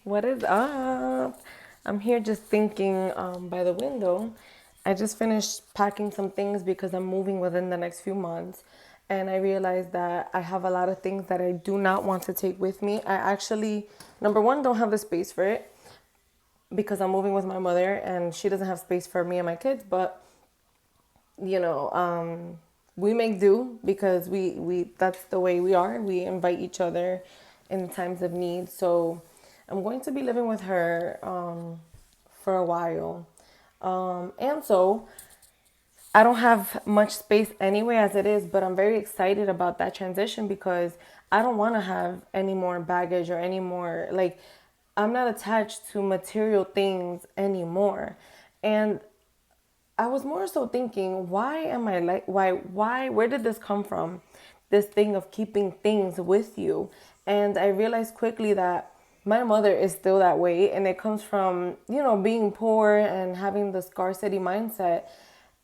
What is up? I'm here just thinking by the window. I just finished packing some things because I'm moving within the next few months. And I realized that I have a lot of things that I do not want to take with me. I actually, number one, don't have the space for it because I'm moving with my mother and she doesn't have space for me and my kids. But, you know, we make do because we that's the way we are. We invite each other in times of need. So I'm going to be living with her for a while. And so I don't have much space anyway as it is, but I'm very excited about that transition because I don't want to have any more baggage or any more, like, I'm not attached to material things anymore. And I was more so thinking, why am I like, where did this come from? This thing of keeping things with you. And I realized quickly that my mother is still that way. And it comes from, being poor and having the scarcity mindset.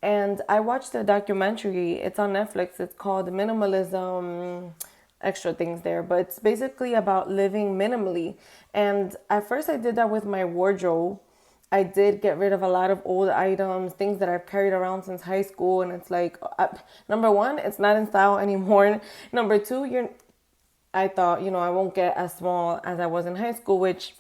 And I watched a documentary, it's on Netflix, it's called Minimalism, extra things there, but it's basically about living minimally. And at first I did that with my wardrobe. I did get rid of a lot of old items, things that I've carried around since high school. And it's like, number one, it's not in style anymore. Number two, I thought, I won't get as small as I was in high school, which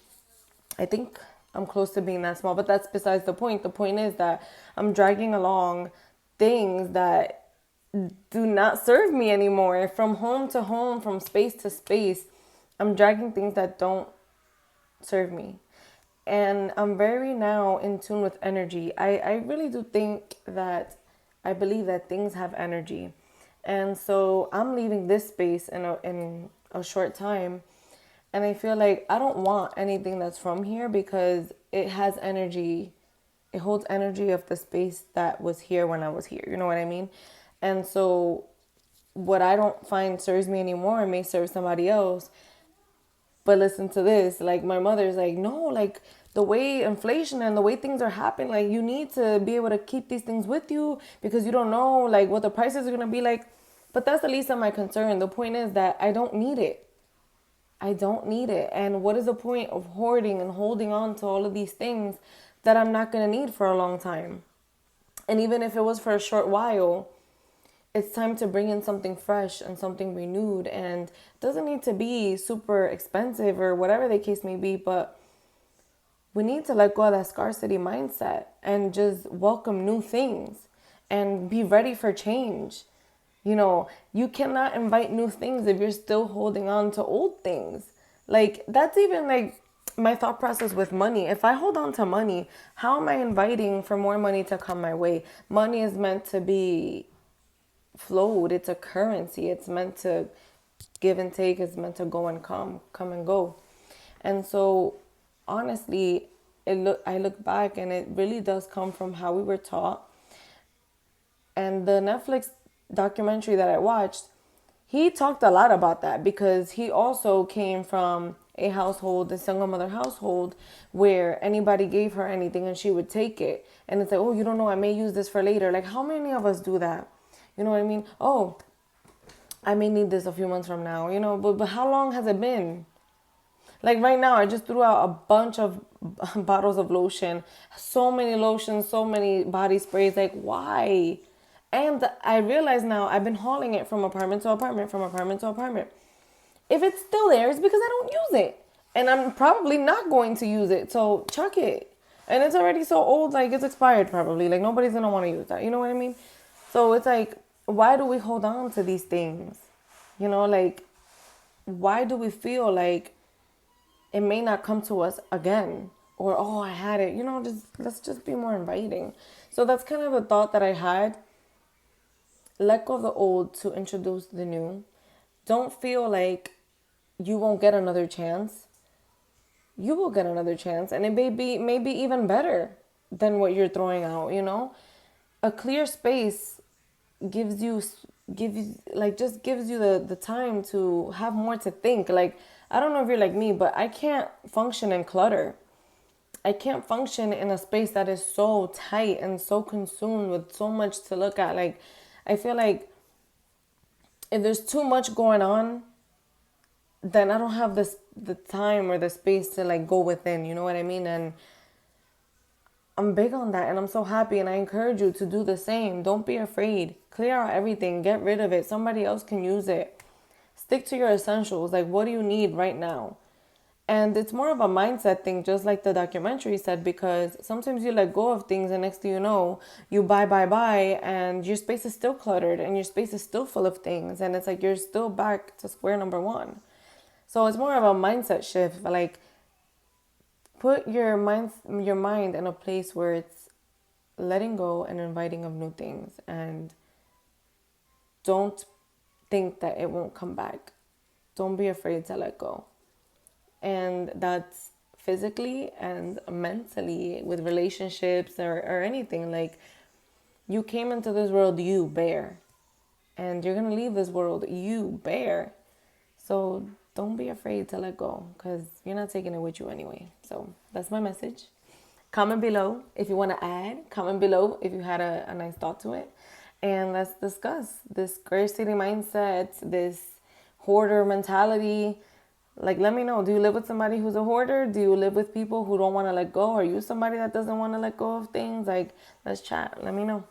I think I'm close to being that small, but that's besides the point. The point is that I'm dragging along things that do not serve me anymore. From home to home, from space to space, I'm dragging things that don't serve me. And I'm very now in tune with energy. I really do think that I believe that things have energy. And so I'm leaving this space in a short time. And I feel like I don't want anything that's from here because it has energy. It holds energy of the space that was here when I was here. You know what I mean? And so what I don't find serves me anymore may serve somebody else. But listen to this, like my mother's like, no, like the way inflation and the way things are happening, like you need to be able to keep these things with you because you don't know like what the prices are gonna be like. But that's the least of my concern. The point is that I don't need it. I don't need it. And what is the point of hoarding and holding on to all of these things that I'm not gonna need for a long time? And even if it was for a short while, it's time to bring in something fresh and something renewed, and it doesn't need to be super expensive or whatever the case may be, but we need to let go of that scarcity mindset and just welcome new things and be ready for change. You cannot invite new things if you're still holding on to old things. Like that's even like my thought process with money. If I hold on to money, how am I inviting for more money to come my way? Money is meant to be flowed. It's a currency. It's meant to give and take. It's meant to go and come and go. And so, honestly, I look back and it really does come from how we were taught. And the Netflix documentary that I watched, he talked a lot about that because he also came from a household, a single mother household, where anybody gave her anything and she would take it. And it's like, oh, you don't know, I may use this for later. Like, how many of us do that? You know what I mean? Oh, I may need this a few months from now, but how long has it been? Like right now, I just threw out a bunch of bottles of lotion, so many lotions, so many body sprays. Like, why? And I realize now I've been hauling it from apartment to apartment, from apartment to apartment. If it's still there, it's because I don't use it. And I'm probably not going to use it. So chuck it. And it's already so old, like it's expired probably. Like nobody's going to want to use that. You know what I mean? So it's like, why do we hold on to these things? Like, why do we feel like it may not come to us again? Or, oh, I had it. Just let's just be more inviting. So that's kind of a thought that I had. Let go of the old to introduce the new. Don't feel like you won't get another chance. You will get another chance, and it maybe even better than what you're throwing out. A clear space gives you gives you the time to have more to think. Like, I don't know if you're like me, but I can't function in clutter. I can't function in a space that is so tight and so consumed with so much to look at. Like, I feel like if there's too much going on, then I don't have the time or the space to like go within, you know what I mean? And I'm big on that, and I'm so happy, and I encourage you to do the same. Don't be afraid. Clear out everything, get rid of it. Somebody else can use it. Stick to your essentials. Like, what do you need right now? And it's more of a mindset thing, just like the documentary said, because sometimes you let go of things, and next thing you know, you buy, and your space is still cluttered, and your space is still full of things, and it's like you're still back to square number one. So it's more of a mindset shift. Like, put your mind in a place where it's letting go and inviting of new things, and don't think that it won't come back. Don't be afraid to let go. And that's physically and mentally, with relationships or anything. Like, you came into this world, you bear, and you're gonna leave this world, you bear. So don't be afraid to let go, because you're not taking it with you anyway. So that's my message. Comment below if you want to add. Comment below if you had a nice thought to it. And let's discuss this scarcity mindset, this hoarder mentality. Like, let me know. Do you live with somebody who's a hoarder? Do you live with people who don't want to let go? Are you somebody that doesn't want to let go of things? Like, let's chat. Let me know.